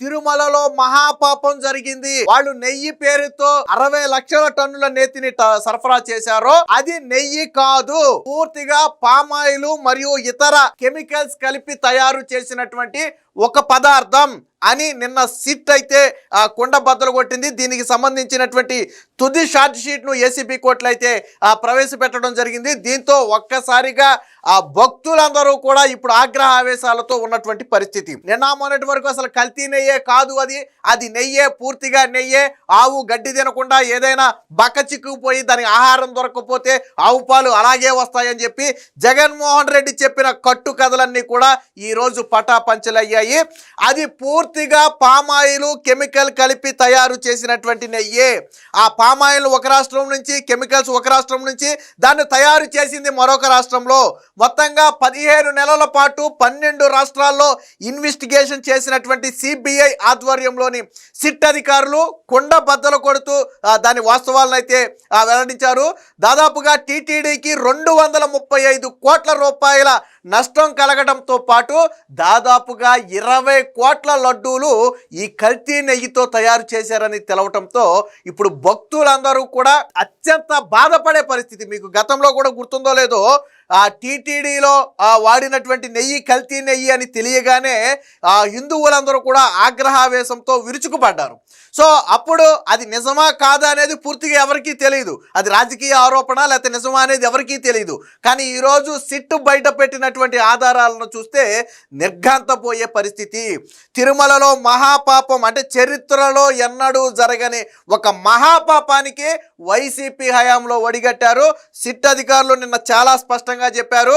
తిరుమలలో మహాపాపం జరిగింది. వాళ్ళు నెయ్యి పేరుతో 60 లక్షల టన్నుల నేతిని సరఫరా చేశారో అది నెయ్యి కాదు, పూర్తిగా పామాయిల్ మరియు ఇతర కెమికల్స్ కలిపి తయారు చేసినటువంటి ఒక పదార్థం అని నిన్న సిట్ అయితే కొండ బద్దలు కొట్టింది. దీనికి సంబంధించినటువంటి తుది షార్ట్ షీట్ ను ఏసీబీ కోర్టులో అయితే ప్రవేశపెట్టడం జరిగింది. దీంతో ఒక్కసారిగా భక్తులందరూ కూడా ఇప్పుడు ఆగ్రహ ఆవేశాలతో ఉన్నటువంటి పరిస్థితి. నిన్న మొన్నటి వరకు అసలు కల్తీ నెయ్యే కాదు, అది నెయ్యే, పూర్తిగా నెయ్యే. ఆవు గడ్డి తినకుండా ఏదైనా బక్క చిక్కుకుపోయి దానికి ఆహారం దొరకకపోతే ఆవు పాలు అలాగే వస్తాయని చెప్పి జగన్మోహన్ రెడ్డి చెప్పిన కట్టు కథలన్నీ కూడా ఈ రోజు పటాపంచలయ్యాయి. అది పూర్తిగా పామాయిల్ కెమికల్ కలిపి తయారు చేసినటువంటి నెయ్యే. ఆ పామాయిల్ ఒక రాష్ట్రం నుంచి, కెమికల్స్ ఒక రాష్ట్రం నుంచి, దాన్ని తయారు చేసింది మరొక రాష్ట్రంలో. మొత్తంగా 15 నెలల పాటు 12 రాష్ట్రాల్లో ఇన్వెస్టిగేషన్ చేసినటువంటి సిబిఐ ఆధ్వర్యంలోని సిట్ అధికారులు కొండ బద్దలు కొడుతూ దాని వాస్తవాలను అయితే వెల్లడించారు. దాదాపుగా టీటీడీకి 235 కోట్ల రూపాయల నష్టం కలగడంతో పాటు దాదాపుగా 20 కోట్ల లడ్డూలు ఈ కల్తీ నెయ్యితో తయారు చేశారని తెలవటంతో ఇప్పుడు భక్తులందరూ కూడా అత్యంత బాధపడే పరిస్థితి. మీకు గతంలో కూడా గుర్తుందో లేదో, టీటీడీలో వాడినటువంటి నెయ్యి కల్తీ నెయ్యి అని తెలియగానే హిందువులందరూ కూడా ఆగ్రహావేశంతో విరుచుకుపడ్డారు. సో అప్పుడు అది నిజమా కాదా అనేది పూర్తిగా ఎవరికీ తెలియదు. అది రాజకీయ ఆరోపణ లేకపోతే నిజమా అనేది ఎవరికీ తెలియదు. కానీ ఈరోజు సిట్టు బయట పెట్టినటువంటి ఆధారాలను చూస్తే నిర్ఘాంతపోయే పరిస్థితి. తిరుమలలో మహాపాపం అంటే చరిత్రలో ఎన్నడూ జరగని ఒక మహాపాపానికి వైసీపీ హయాంలో ఒడిగట్టారు. సిట్ అధికారులు నిన్న చాలా స్పష్టంగా చెప్పారు,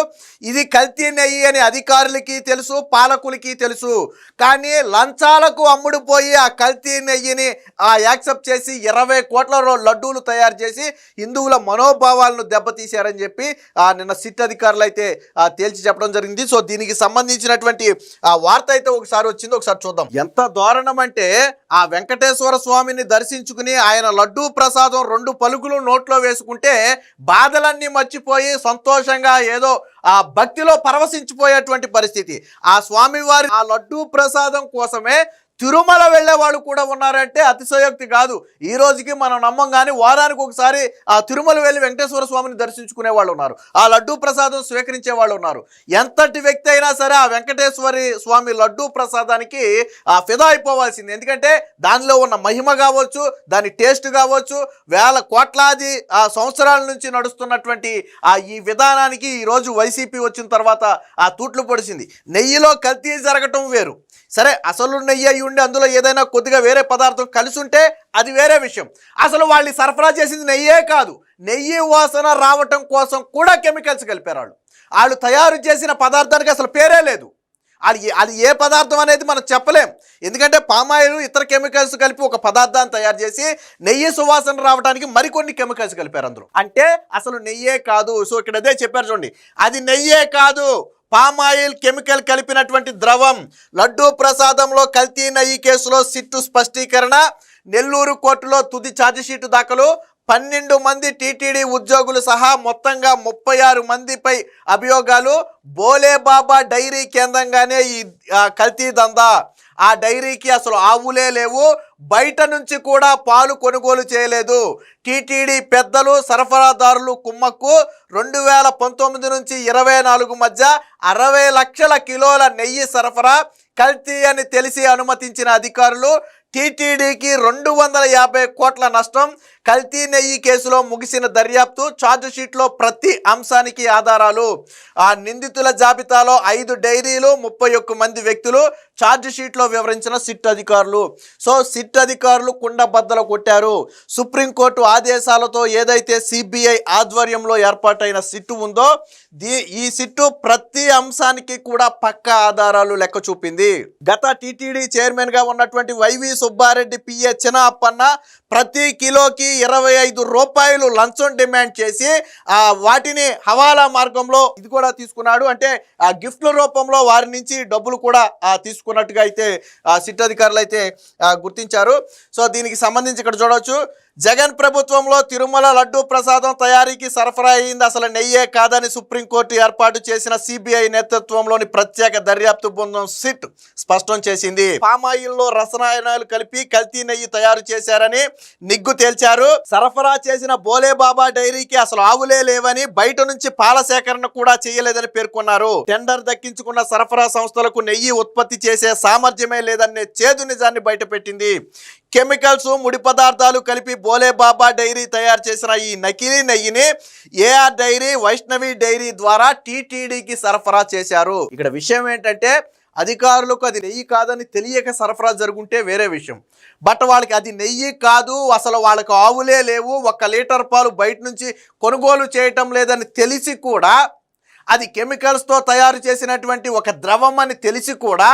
ఇది కల్తీ నెయ్యి అని అధికారులకి తెలుసు, పాలకులకి తెలుసు. కానీ లంచాలకు అమ్ముడుపోయి ఆ కల్తీ నెయ్యిని యాక్సెప్ట్ చేసి 20 కోట్ల లడ్డూలు తయారు చేసి హిందువుల మనోభావాలను దెబ్బతీశారని చెప్పి నిన్న సిట్ అధికారులు అయితే తేల్చి చెప్పడం జరిగింది. సో దీనికి సంబంధించినటువంటి వార్త అయితే ఒకసారి వచ్చింది, ఒకసారి చూద్దాం. ఎంత దారుణం అంటే ఆ వెంకటేశ్వర స్వామిని దర్శించుకుని ఆయన లడ్డూ ప్రసాదం 2 పలుకులు నోట్లో వేసుకుంటే బాధలన్నీ మర్చిపోయి సంతోషంగా ఏదో ఆ భక్తిలో పరవశించిపోయేటువంటి పరిస్థితి. ఆ స్వామివారి ఆ లడ్డూ ప్రసాదం కోసమే తిరుమల వెళ్ళే వాళ్ళు కూడా ఉన్నారంటే అతిశయోక్తి కాదు. ఈ రోజుకి మనం నమ్మం, కానీ వారానికి ఒకసారి ఆ తిరుమల వెళ్ళి వెంకటేశ్వర స్వామిని దర్శించుకునే వాళ్ళు ఉన్నారు, ఆ లడ్డూ ప్రసాదం స్వీకరించే వాళ్ళు ఉన్నారు. ఎంతటి వ్యక్తి అయినా సరే ఆ వెంకటేశ్వరి స్వామి లడ్డూ ప్రసాదానికి ఫిదా అయిపోవాల్సింది. ఎందుకంటే దానిలో ఉన్న మహిమ కావచ్చు, దాని టేస్ట్ కావచ్చు, కోట్లాది సంవత్సరాల నుంచి నడుస్తున్నటువంటి ఈ విధానానికి ఈరోజు వైసీపీ వచ్చిన తర్వాత తూట్లు పొడిచింది. నెయ్యిలో కల్తీ జరగటం వేరు, సరే అసలు నెయ్యి అయి ఉండి అందులో ఏదైనా కొద్దిగా వేరే పదార్థం కలిసి ఉంటే అది వేరే విషయం. అసలు వాళ్ళు సరఫరా చేసింది నెయ్యే కాదు, నెయ్యి వాసన రావటం కోసం కూడా కెమికల్స్ కలిపారు. వాళ్ళు తయారు చేసిన పదార్థానికి అసలు పేరే లేదు. అది ఏ పదార్థం అనేది మనం చెప్పలేం. ఎందుకంటే పామాయిల్ ఇతర కెమికల్స్ కలిపి ఒక పదార్థాన్ని తయారు చేసి నెయ్యి సువాసన రావడానికి మరికొన్ని కెమికల్స్ కలిపారు అందులో. అంటే అసలు నెయ్యే కాదు. సో ఇక్కడ అదే చెప్పారు చూడండి, అది నెయ్యే కాదు, పామాయిల్ కెమికల్ కలిపినటువంటి ద్రవం. లడ్డూ ప్రసాదంలో కల్తీ నెయ్యి కేసులో సిట్టు స్పష్టీకరణ. నెల్లూరు కోర్టులో తుది ఛార్జిషీటు దాఖలు. 12 మంది టీటీడీ ఉద్యోగులు సహా మొత్తంగా 36 మందిపై అభియోగాలు. బోలేబాబా డైరీ కేంద్రంగానే ఈ కల్తీ దందా. ఆ డైరీకి అసలు ఆవులే లేవు, బయట నుంచి కూడా పాలు కొనుగోలు చేయలేదు. టీటీడీ పెద్దలు సరఫరాదారులు కుమ్మక్కు. 2019 నుంచి 24 మధ్య 60 లక్షల కిలోల నెయ్యి సరఫరా. కల్తీ అని తెలిసి అనుమతించిన అధికారులు. టీటీడీకి 250 కోట్ల నష్టం. కల్తీ నెయ్యి కేసులో ముగిసిన దర్యాప్తు. ఛార్జ్ షీట్లో ప్రతి అంశానికి ఆధారాలు. ఆ నిందితుల జాబితాలో 5 డైరీలు, 31 మంది వ్యక్తులు ఛార్జ్ షీట్లో వివరించిన సిట్ అధికారులు. సో సిట్ అధికారులు కుండ బద్దలు కొట్టారు. సుప్రీంకోర్టు ఆదేశాలతో ఏదైతే సిబిఐ ఆధ్వర్యంలో ఏర్పాటైన సిట్టు ఉందో ఈ సిట్టు ప్రతి అంశానికి కూడా పక్కా ఆధారాలు లెక్క చూపింది. గత టీటీడీ చైర్మన్ గా ఉన్నటువంటి వైవి సుబ్బారెడ్డి పిఏ చిన్న అప్పన్న ప్రతి కిలోకి 25 రూపాయలు లంచం డిమాండ్ చేసి వాటిని హవాలా మార్గంలో ఇది కూడా తీసుకున్నాడు. అంటే గిఫ్ట్ల రూపంలో వారి నుంచి డబ్బులు కూడా తీసుకున్నట్టుగా అయితే సిట్ అధికారులు అయితే గుర్తించారు. సో దీనికి సంబంధించి ఇక్కడ చూడవచ్చు, జగన్ ప్రభుత్వంలో తిరుమల లడ్డూ ప్రసాదం తయారీకి సరఫరా అయింది అసలు నెయ్యే కాదని సుప్రీంకోర్టు ఏర్పాటు చేసిన సిబిఐ నేతృత్వంలోని ప్రత్యేక దర్యాప్తు బృందం సిట్ స్పష్టం చేసింది. పామాయిల్లో రసాయనాలు కలిపి కల్తీ నెయ్యి తయారు చేశారని నిగ్గు తేల్చారు. సరఫరా చేసిన బోలేబాబా డైరీకి అసలు ఆవులే లేవని, బయట నుంచి పాల సేకరణ కూడా చేయలేదని పేర్కొన్నారు. టెండర్ దక్కించుకున్న సరఫరా సంస్థలకు నెయ్యి ఉత్పత్తి చేసే సామర్థ్యమే లేదనే చేదు నిజాన్ని బయటపెట్టింది. కెమికల్స్, ముడి పదార్థాలు కలిపి బోలేబాబా డైరీ తయారు చేసిన ఈ నకిలీ నెయ్యిని ఏఆర్ డైరీ, వైష్ణవి డైరీ ద్వారా టీటీడీకి సరఫరా చేశారు. ఇక్కడ విషయం ఏంటంటే అధికారులకు అది నెయ్యి కాదని తెలియక సరఫరా జరుగుంటే వేరే విషయం. బట్ వాళ్ళకి అది నెయ్యి కాదు, అసలు వాళ్ళకు ఆవులే లేవు, 1 లీటర్ పాలు బయట నుంచి కొనుగోలు చేయటం లేదని తెలిసి కూడా, అది కెమికల్స్తో తయారు చేసినటువంటి ఒక ద్రవం అని తెలిసి కూడా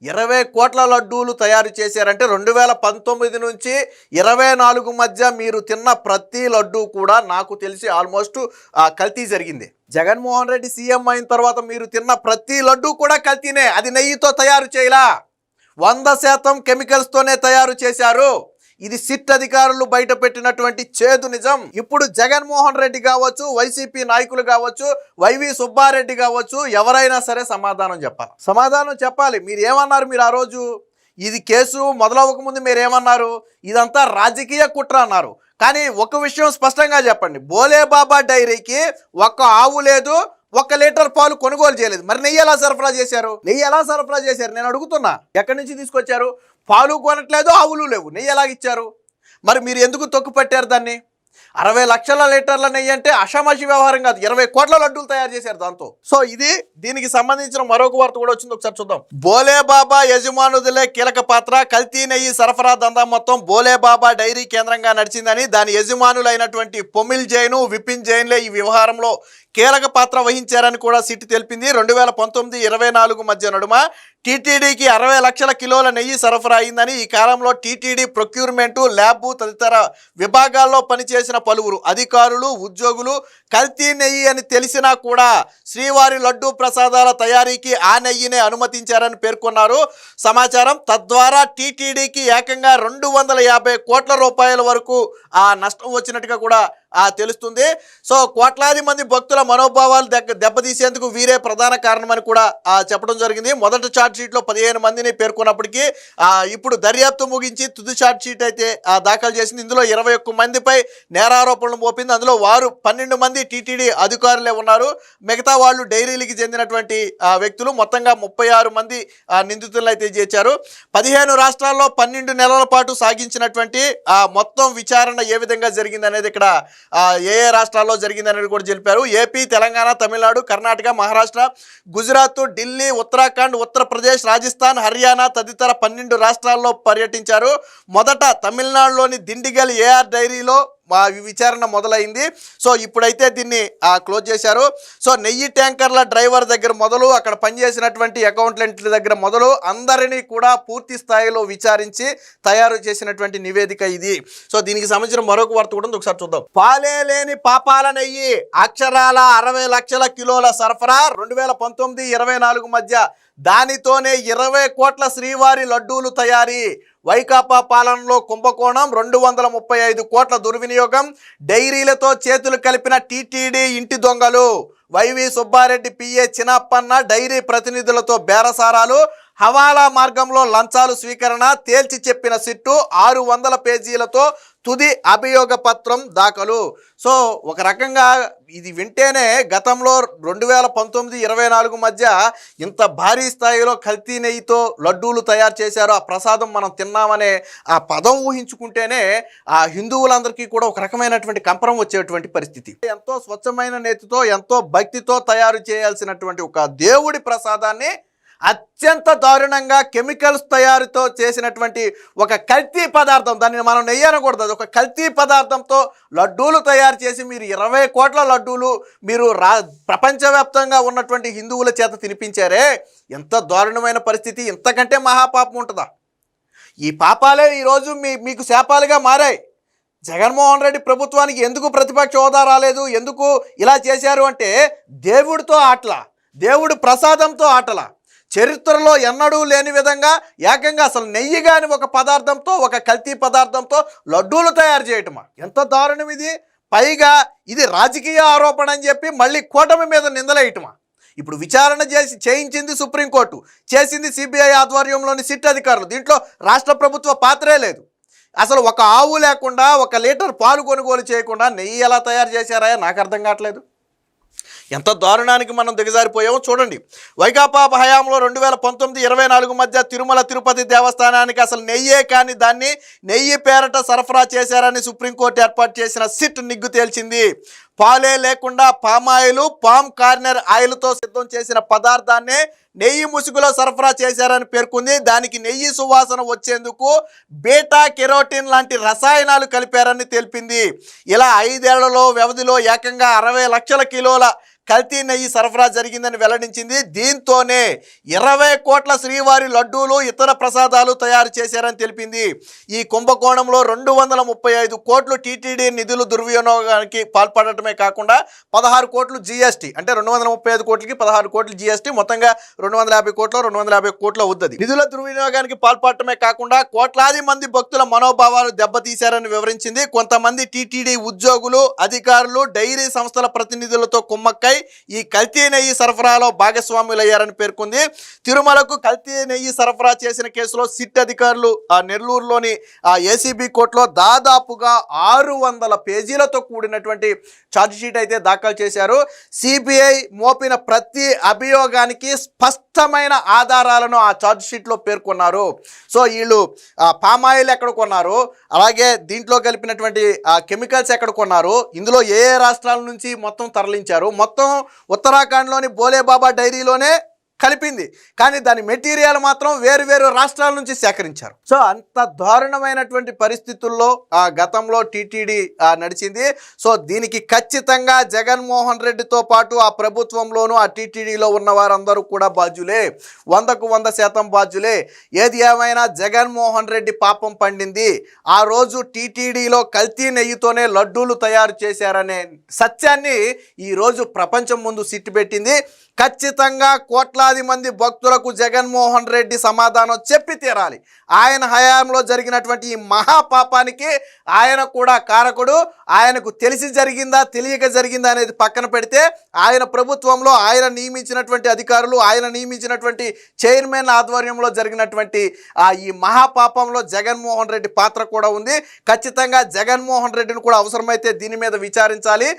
20 కోట్ల లడ్డూలు తయారు చేశారంటే 2019 నుంచి 24 మధ్య మీరు తిన్న ప్రతి లడ్డూ కూడా నాకు తెలిసి ఆల్మోస్ట్ కల్తీ జరిగింది. జగన్మోహన్ రెడ్డి సీఎం అయిన తర్వాత మీరు తిన్న ప్రతి లడ్డూ కూడా కల్తీనే. అది నెయ్యితో తయారు చేయలా, 100% కెమికల్స్తోనే తయారు చేశారు. ఇది సిట్ అధికారులు బయట పెట్టినటువంటి చేదు నిజం. ఇప్పుడు జగన్మోహన్ రెడ్డి కావచ్చు, వైసీపీ నాయకులు కావచ్చు, వైవి సుబ్బారెడ్డి కావచ్చు, ఎవరైనా సరే సమాధానం చెప్పాలి. మీరు ఏమన్నారు? మీరు ఆ రోజు ఇది కేసు మొదలవ్వకముందు మీరు ఏమన్నారు? ఇదంతా రాజకీయ కుట్ర అన్నారు. కానీ ఒక విషయం స్పష్టంగా చెప్పండి, బోలేబాబా డైరీకి 1 ఆవు లేదు, 1 లీటర్ పాలు కొనుగోలు చేయలేదు. మరి నెయ్యి ఎలా సరఫరా చేశారు? నేను అడుగుతున్నా, ఎక్కడి నుంచి తీసుకొచ్చారు? పాలు కొనట్లేదు, ఆవులు లేవు, నెయ్యి ఎలాగిచ్చారు? మరి మీరు ఎందుకు తొక్కు పట్టారు దాన్ని? 60 లక్షల లీటర్ల నెయ్యి అంటే అషామాషి వ్యవహారం కాదు. 20 కోట్ల లడ్డూలు తయారు చేశారు దాంతో. సో దీనికి సంబంధించిన మరొక వార్త కూడా వచ్చింది, ఒకసారి చూద్దాం. బోలేబాబా యజమానులే కీలక పాత్ర, కల్తీ నెయ్యి సరఫరా దందా మొత్తం బోలేబాబా డైరీ కేంద్రంగా నడిచిందని దాని యజమానులైనటువంటి పొమిల్ జైన్, విపిన్ జైన్లే ఈ వ్యవహారంలో కీలక పాత్ర వహించారని కూడా సిట్ తెలిపింది. 2019-24 మధ్య నడుమ టీటీడీకి 60 లక్షల కిలోల నెయ్యి సరఫరా అయిందని, ఈ కాలంలో టీటీడీ ప్రొక్యూర్మెంట్, ల్యాబ్ తదితర విభాగాల్లో పనిచేసిన పలువురు అధికారులు, ఉద్యోగులు కల్తీ నెయ్యి అని తెలిసినా కూడా శ్రీవారి లడ్డూ ప్రసాదాల తయారీకి ఆ నెయ్యినే అనుమతించారని పేర్కొన్నారు సమాచారం. తద్వారా టీటీడీకి ఏకంగా 250 కోట్ల రూపాయల వరకు ఆ నష్టం వచ్చినట్టుగా కూడా తెలుస్తుంది. సో కోట్లాది మంది భక్తుల మనోభావాలు దెబ్బతీసేందుకు వీరే ప్రధాన కారణమని కూడా చెప్పడం జరిగింది. మొదటి ఛార్జ్ షీట్లో 15 మందిని పేర్కొన్నప్పటికీ ఇప్పుడు దర్యాప్తు ముగించి తుది ఛార్జ్ షీట్ అయితే దాఖలు చేసింది. ఇందులో 21 మందిపై నేరారోపణలు మోపింది. అందులో వారు 12 మంది టీటీడీ అధికారులే ఉన్నారు. మిగతా వాళ్ళు డైరీలకి చెందినటువంటి వ్యక్తులు. మొత్తంగా 36 మంది నిందితులను అయితే చేర్చారు. 15 రాష్ట్రాల్లో 12 నెలల పాటు సాగించినటువంటి మొత్తం విచారణ ఏ విధంగా జరిగింది అనేది ఇక్కడ ఏ రాష్ట్రాల్లో జరిగిందనేది కూడా తెలిపారు. ఏపీ, తెలంగాణ, తమిళనాడు, కర్ణాటక, మహారాష్ట్ర, గుజరాత్, ఢిల్లీ, ఉత్తరాఖండ్, ఉత్తరప్రదేశ్, రాజస్థాన్, హర్యానా తదితర 12 రాష్ట్రాల్లో పర్యటించారు. మొదట తమిళనాడులోని దిండిగల్ ఏఆర్ డైరీలో విచారణ మొదలైంది. సో ఇప్పుడైతే దీన్ని క్లోజ్ చేశారు. సో నెయ్యి ట్యాంకర్ల డ్రైవర్ దగ్గర మొదలు, అక్కడ పనిచేసినటువంటి అకౌంటెంట్ల దగ్గర మొదలు అందరినీ కూడా పూర్తి స్థాయిలో విచారించి తయారు చేసినటువంటి నివేదిక ఇది. సో దీనికి సంబంధించిన మరొక వార్త కూడా ఒకసారి చూద్దాం. పాలే లేని పాపాల నెయ్యి అక్షరాల 60 లక్షల కిలోల సరఫరా 2019-24 మధ్య. దానితోనే 20 కోట్ల శ్రీవారి లడ్డూలు తయారీ. వైకాపా పాలనలో కుంభకోణం, 235 కోట్ల దుర్వినియోగం, డైరీలతో చేతులు కలిపిన టీటీడీ ఇంటి దొంగలు. వైవి సుబ్బారెడ్డి పిఏ చిన్నప్పన్న డైరీ ప్రతినిధులతో బేరసారాలు, హవాలా మార్గంలో లంచాలు స్వీకరణ తేల్చి చెప్పిన సిట్టు 600 పేజీలతో తుది అభియోగ పత్రం దాఖలు. సో ఒక రకంగా ఇది వింటేనే గతంలో 2019-24 మధ్య ఇంత భారీ స్థాయిలో కల్తీ నెయ్యితో లడ్డూలు తయారు చేశారు, ఆ ప్రసాదం మనం తిన్నామనే ఆ పదం ఊహించుకుంటేనే ఆ హిందువులందరికీ కూడా ఒక రకమైనటువంటి కంపరం వచ్చేటువంటి పరిస్థితి. ఎంతో స్వచ్ఛమైన నేతితో, ఎంతో భక్తితో తయారు చేయాల్సినటువంటి ఒక దేవుడి ప్రసాదాన్ని అత్యంత దారుణంగా కెమికల్స్ తయారుతో చేసినటువంటి ఒక కల్తీ పదార్థం, దాన్ని మనం నెయ్యి అనకూడదు, అది ఒక కల్తీ పదార్థంతో లడ్డూలు తయారు చేసి మీరు 20 కోట్ల లడ్డూలు మీరు ప్రపంచవ్యాప్తంగా ఉన్నటువంటి హిందువుల చేత తినిపించారే. ఎంత దారుణమైన పరిస్థితి! ఇంతకంటే మహాపాపం ఉంటుందా? ఈ పాపాలే ఈరోజు మీకు శాపాలుగా మారాయి. జగన్మోహన్ రెడ్డి ప్రభుత్వానికి ఎందుకు ప్రతిపక్ష హోదా రాలేదు, ఎందుకు ఇలా చేశారు అంటే దేవుడితో ఆటల, దేవుడి ప్రసాదంతో ఆటల. చరిత్రలో ఎన్నడూ లేని విధంగా ఏకంగా అసలు నెయ్యి కాని ఒక పదార్థంతో, ఒక కల్తీ పదార్థంతో లడ్డూలు తయారు చేయటమా? ఎంత దారుణం ఇది! పైగా ఇది రాజకీయ ఆరోపణ అని చెప్పి మళ్ళీ కూటమి మీద నిందలేయటమా? ఇప్పుడు విచారణ చేయించింది సుప్రీంకోర్టు, చేసింది సిబిఐ ఆధ్వర్యంలోని సిట్ అధికారులు. దీంట్లో రాష్ట్ర ప్రభుత్వ పాత్రే లేదు. అసలు ఒక ఆవు లేకుండా, 1 లీటర్ పాలు కొనుగోలు చేయకుండా నెయ్యి ఎలా తయారు చేశారా? నాకు అర్థం కావట్లేదు. ఎంత దారుణానికి మనం దిగజారిపోయామో చూడండి. వైకాపా హయాంలో 2019-24 మధ్య తిరుమల తిరుపతి దేవస్థానానికి అసలు నెయ్యే కానీ దాన్ని నెయ్యి పేరట సరఫరా చేశారని సుప్రీంకోర్టు ఏర్పాటు చేసిన సిట్ నిగ్గు తేల్చింది. పాలే లేకుండా పామాయిల్, పామ్ కార్నర్ ఆయిల్తో సిద్ధం చేసిన పదార్థాన్ని నెయ్యి ముసుగులో సరఫరా చేశారని పేర్కొంది. దానికి నెయ్యి సువాసన వచ్చేందుకు బీటా కెరోటిన్ లాంటి రసాయనాలు కలిపారని తెలిపింది. ఇలా 5 ఏళ్లలో వ్యవధిలో ఏకంగా 60 లక్షల కిలోల కల్తీ నెయ్యి సరఫరా జరిగిందని వెల్లడించింది. దీంతోనే 20 కోట్ల శ్రీవారి లడ్డూలు, ఇతర ప్రసాదాలు తయారు చేశారని తెలిపింది. ఈ కుంభకోణంలో 235 కోట్లు టీటీడీ నిధులు దుర్వినియోగానికి పాల్పడటమే కాకుండా 16 కోట్లు జీఎస్టీ, అంటే 235 కోట్లకి 16 కోట్లు జీఎస్టీ, మొత్తంగా 250 కోట్లు అవుతుంది. నిధుల దుర్వినియోగానికి పాల్పడటమే కాకుండా కోట్లాది మంది భక్తుల మనోభావాలు దెబ్బతీశారని వివరించింది. కొంతమంది టీటీడీ ఉద్యోగులు, అధికారులు, డైరీ సంస్థల ప్రతినిధులతో కుమ్మక్కై ఈ కల్తీ నెయ్యి సరఫరాలో భాగస్వాములయ్యారని పేర్కొంది. తిరుమలకు కల్తీ నెయ్యి సరఫరా చేసిన కేసులో సిట్ అధికారులు నెల్లూరులోని ఏసీబీ కోర్టులో దాదాపుగా 600 పేజీలతో కూడినటువంటి ఛార్జ్షీట్ అయితే దాఖలు చేశారు. సిబిఐ మోపిన ప్రతి అభియోగానికి స్పష్టమైన ఆధారాలను ఆ ఛార్జ్షీట్లో పేర్కొన్నారు. సో వీళ్ళు పామాయిల్ ఎక్కడ కొన్నారు, అలాగే దీంట్లో కలిపినటువంటి కెమికల్స్ ఎక్కడ కొన్నారు, ఇందులో ఏ రాష్ట్రాల నుంచి మొత్తం తరలించారు, మొత్తం ఉత్తరాఖండ్లోని బోలేబాబా డైరీలోనే కలిపింది. కానీ దాని మెటీరియల్ మాత్రం వేరు వేరు రాష్ట్రాల నుంచి సేకరించారు. సో అంత దారుణమైనటువంటి పరిస్థితుల్లో గతంలో టీటీడీ నడిచింది. సో దీనికి ఖచ్చితంగా జగన్మోహన్ రెడ్డితో పాటు ఆ ప్రభుత్వంలోనూ ఆ టీటీడీలో ఉన్న వారందరూ కూడా బాధ్యులే, 100కు 100% బాధ్యులే. ఏది ఏమైనా జగన్మోహన్ రెడ్డి పాపం పండింది. ఆ రోజు టీటీడీలో కల్తీ నెయ్యితోనే లడ్డూలు తయారు చేశారనే సత్యాన్ని ఈరోజు ప్రపంచం ముందు సిట్టు పెట్టింది. ఖచ్చితంగా కోట్లాది మంది భక్తులకు జగన్మోహన్ రెడ్డి సమాధానం చెప్పి తీరాలి. ఆయన హయాంలో జరిగినటువంటి ఈ మహాపాపానికి ఆయన కూడా కారకుడు. ఆయనకు తెలిసి జరిగిందా, తెలియక జరిగిందా అనేది పక్కన పెడితే, ఆయన ప్రభుత్వంలో ఆయన నియమించినటువంటి అధికారులు, ఆయన నియమించినటువంటి చైర్మన్ ఆధ్వర్యంలో జరిగినటువంటి ఈ మహాపాపంలో జగన్మోహన్ రెడ్డి పాత్ర కూడా ఉంది. ఖచ్చితంగా జగన్మోహన్ రెడ్డిని కూడా అవసరమైతే దీని మీద విచారించాలి.